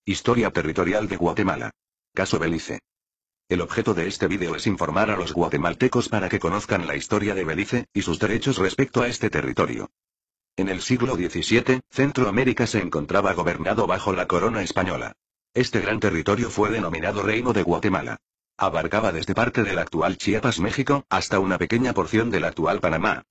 Historia territorial de Guatemala. Caso Belice. El objeto de este vídeo es informar a los guatemaltecos para que conozcan la historia de Belice, y sus derechos respecto a este territorio. En el siglo XVII, Centroamérica se encontraba gobernado bajo la corona española. Este gran territorio fue denominado Reino de Guatemala. Abarcaba desde parte del actual Chiapas, México, hasta una pequeña porción del actual Panamá.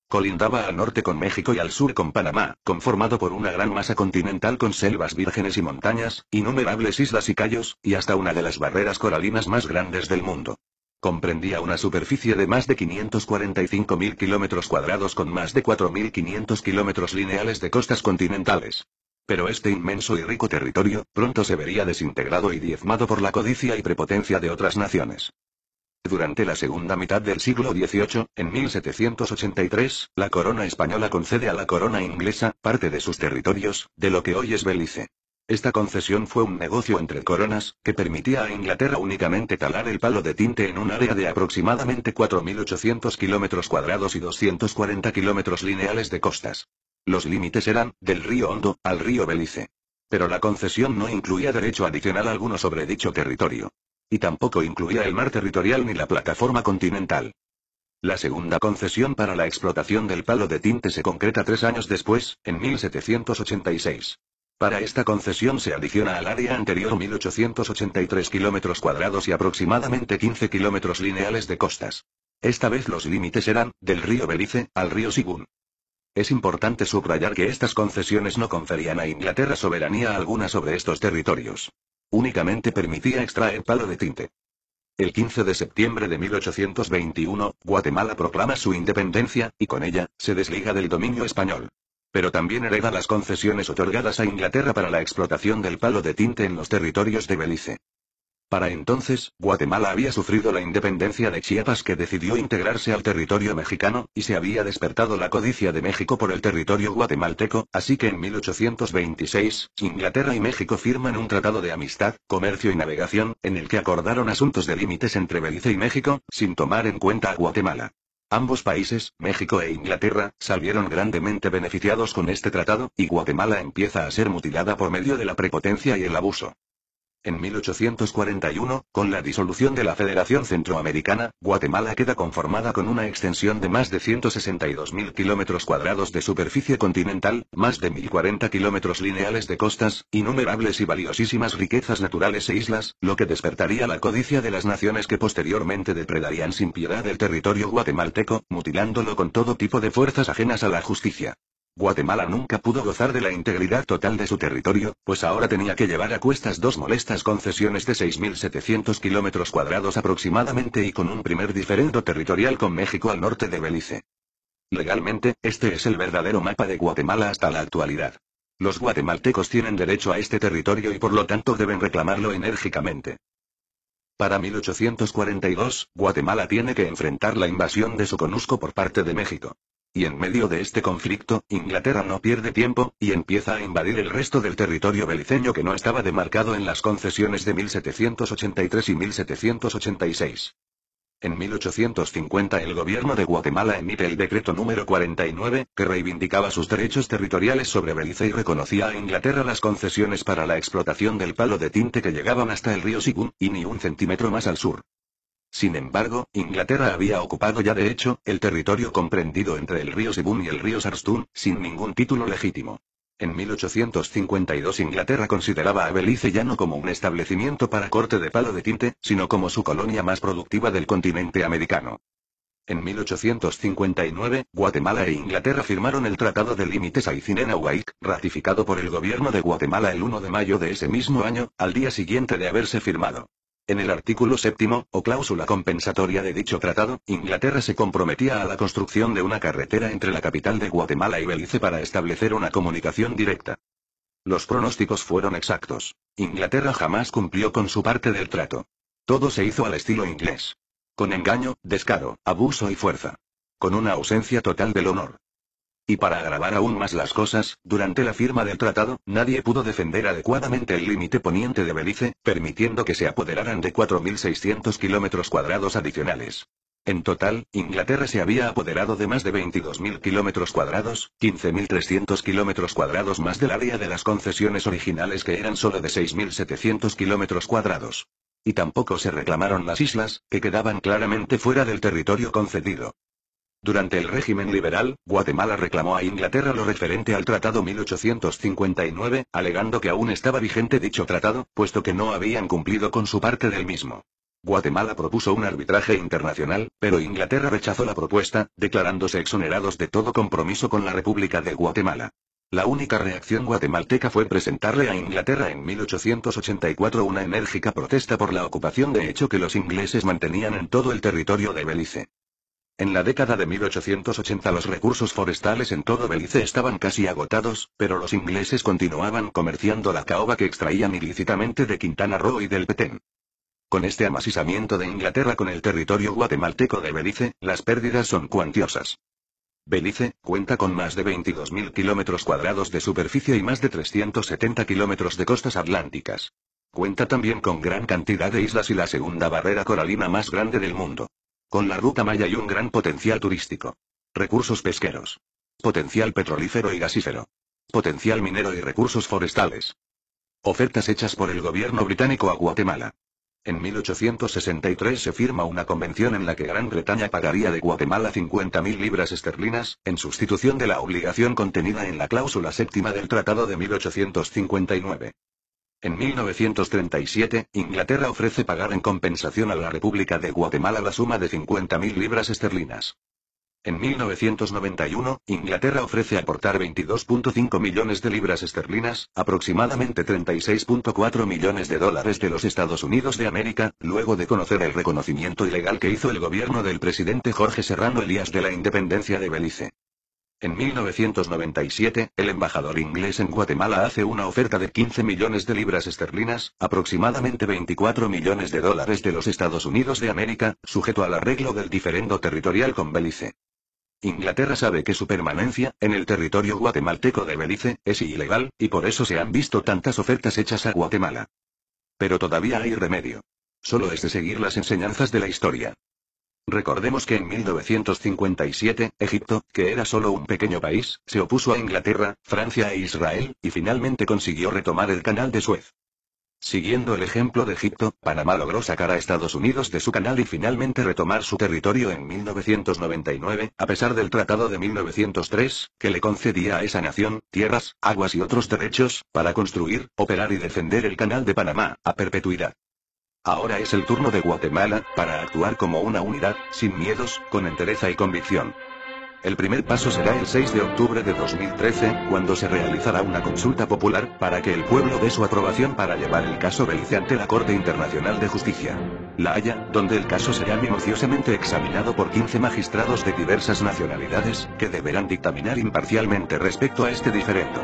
Colindaba al norte con México y al sur con Panamá, conformado por una gran masa continental con selvas vírgenes y montañas, innumerables islas y cayos, y hasta una de las barreras coralinas más grandes del mundo. Comprendía una superficie de más de 545.000 kilómetros cuadrados con más de 4.500 kilómetros lineales de costas continentales. Pero este inmenso y rico territorio, pronto se vería desintegrado y diezmado por la codicia y prepotencia de otras naciones. Durante la segunda mitad del siglo XVIII, en 1783, la corona española concede a la corona inglesa parte de sus territorios, de lo que hoy es Belice. Esta concesión fue un negocio entre coronas, que permitía a Inglaterra únicamente talar el palo de tinte en un área de aproximadamente 4.800 kilómetros cuadrados y 240 kilómetros lineales de costas. Los límites eran, del río Hondo, al río Belice. Pero la concesión no incluía derecho adicional alguno sobre dicho territorio. Y tampoco incluía el mar territorial ni la plataforma continental. La segunda concesión para la explotación del palo de tinte se concreta 3 años después, en 1786. Para esta concesión se adiciona al área anterior 1883 kilómetros cuadrados y aproximadamente 15 kilómetros lineales de costas. Esta vez los límites eran, del río Belice, al río Sibún. Es importante subrayar que estas concesiones no conferían a Inglaterra soberanía alguna sobre estos territorios. Únicamente permitía extraer palo de tinte. El 15 de septiembre de 1821, Guatemala proclama su independencia, y con ella, se desliga del dominio español. Pero también hereda las concesiones otorgadas a Inglaterra para la explotación del palo de tinte en los territorios de Belice. Para entonces, Guatemala había sufrido la independencia de Chiapas, que decidió integrarse al territorio mexicano, y se había despertado la codicia de México por el territorio guatemalteco, así que en 1826, Inglaterra y México firman un tratado de amistad, comercio y navegación, en el que acordaron asuntos de límites entre Belice y México, sin tomar en cuenta a Guatemala. Ambos países, México e Inglaterra, salieron grandemente beneficiados con este tratado, y Guatemala empieza a ser mutilada por medio de la prepotencia y el abuso. En 1841, con la disolución de la Federación Centroamericana, Guatemala queda conformada con una extensión de más de 162.000 kilómetros cuadrados de superficie continental, más de 1.040 kilómetros lineales de costas, innumerables y valiosísimas riquezas naturales e islas, lo que despertaría la codicia de las naciones que posteriormente depredarían sin piedad el territorio guatemalteco, mutilándolo con todo tipo de fuerzas ajenas a la justicia. Guatemala nunca pudo gozar de la integridad total de su territorio, pues ahora tenía que llevar a cuestas 2 molestas concesiones de 6.700 kilómetros cuadrados aproximadamente y con un primer diferendo territorial con México al norte de Belice. Legalmente, este es el verdadero mapa de Guatemala hasta la actualidad. Los guatemaltecos tienen derecho a este territorio y por lo tanto deben reclamarlo enérgicamente. Para 1842, Guatemala tiene que enfrentar la invasión de Soconusco por parte de México. Y en medio de este conflicto, Inglaterra no pierde tiempo, y empieza a invadir el resto del territorio beliceño que no estaba demarcado en las concesiones de 1783 y 1786. En 1850 el gobierno de Guatemala emite el decreto número 49, que reivindicaba sus derechos territoriales sobre Belice y reconocía a Inglaterra las concesiones para la explotación del palo de tinte que llegaban hasta el río Sibún, y ni un centímetro más al sur. Sin embargo, Inglaterra había ocupado ya de hecho, el territorio comprendido entre el río Sibún y el río Sarstún, sin ningún título legítimo. En 1852 Inglaterra consideraba a Belice ya no como un establecimiento para corte de palo de tinte, sino como su colonia más productiva del continente americano. En 1859, Guatemala e Inglaterra firmaron el Tratado de Límites Aycinena-Uaik, ratificado por el gobierno de Guatemala el 1 de mayo de ese mismo año, al día siguiente de haberse firmado. En el artículo 7, o cláusula compensatoria de dicho tratado, Inglaterra se comprometía a la construcción de una carretera entre la capital de Guatemala y Belice para establecer una comunicación directa. Los pronósticos fueron exactos. Inglaterra jamás cumplió con su parte del trato. Todo se hizo al estilo inglés. Con engaño, descaro, abuso y fuerza. Con una ausencia total del honor. Y para agravar aún más las cosas, durante la firma del tratado, nadie pudo defender adecuadamente el límite poniente de Belice, permitiendo que se apoderaran de 4.600 kilómetros cuadrados adicionales. En total, Inglaterra se había apoderado de más de 22.000 kilómetros cuadrados, 15.300 kilómetros cuadrados más del área de las concesiones originales que eran solo de 6.700 kilómetros cuadrados. Y tampoco se reclamaron las islas, que quedaban claramente fuera del territorio concedido. Durante el régimen liberal, Guatemala reclamó a Inglaterra lo referente al Tratado 1859, alegando que aún estaba vigente dicho tratado, puesto que no habían cumplido con su parte del mismo. Guatemala propuso un arbitraje internacional, pero Inglaterra rechazó la propuesta, declarándose exonerados de todo compromiso con la República de Guatemala. La única reacción guatemalteca fue presentarle a Inglaterra en 1884 una enérgica protesta por la ocupación de hecho que los ingleses mantenían en todo el territorio de Belice. En la década de 1880 los recursos forestales en todo Belice estaban casi agotados, pero los ingleses continuaban comerciando la caoba que extraían ilícitamente de Quintana Roo y del Petén. Con este amasizamiento de Inglaterra con el territorio guatemalteco de Belice, las pérdidas son cuantiosas. Belice cuenta con más de 22.000 kilómetros cuadrados de superficie y más de 370 kilómetros de costas atlánticas. Cuenta también con gran cantidad de islas y la segunda barrera coralina más grande del mundo. Con la ruta Maya y un gran potencial turístico. Recursos pesqueros. Potencial petrolífero y gasífero. Potencial minero y recursos forestales. Ofertas hechas por el gobierno británico a Guatemala. En 1863 se firma una convención en la que Gran Bretaña pagaría de Guatemala 50.000 libras esterlinas, en sustitución de la obligación contenida en la cláusula séptima del Tratado de 1859. En 1937, Inglaterra ofrece pagar en compensación a la República de Guatemala la suma de 50.000 libras esterlinas. En 1991, Inglaterra ofrece aportar 22.5 millones de libras esterlinas, aproximadamente 36.4 millones de dólares de los Estados Unidos de América, luego de conocer el reconocimiento ilegal que hizo el gobierno del presidente Jorge Serrano Elías de la independencia de Belice. En 1997, el embajador inglés en Guatemala hace una oferta de 15 millones de libras esterlinas, aproximadamente 24 millones de dólares de los Estados Unidos de América, sujeto al arreglo del diferendo territorial con Belice. Inglaterra sabe que su permanencia en el territorio guatemalteco de Belice es ilegal, y por eso se han visto tantas ofertas hechas a Guatemala. Pero todavía hay remedio. Solo es de seguir las enseñanzas de la historia. Recordemos que en 1957, Egipto, que era solo un pequeño país, se opuso a Inglaterra, Francia e Israel, y finalmente consiguió retomar el canal de Suez. Siguiendo el ejemplo de Egipto, Panamá logró sacar a Estados Unidos de su canal y finalmente retomar su territorio en 1999, a pesar del Tratado de 1903, que le concedía a esa nación, tierras, aguas y otros derechos, para construir, operar y defender el canal de Panamá, a perpetuidad. Ahora es el turno de Guatemala, para actuar como una unidad, sin miedos, con entereza y convicción. El primer paso será el 6 de octubre de 2013, cuando se realizará una consulta popular, para que el pueblo dé su aprobación para llevar el caso Belice ante la Corte Internacional de Justicia, La Haya, donde el caso será minuciosamente examinado por 15 magistrados de diversas nacionalidades, que deberán dictaminar imparcialmente respecto a este diferendo.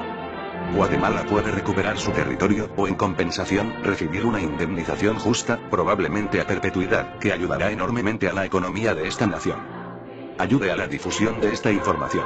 Guatemala puede recuperar su territorio, o en compensación, recibir una indemnización justa, probablemente a perpetuidad, que ayudará enormemente a la economía de esta nación. Ayude a la difusión de esta información.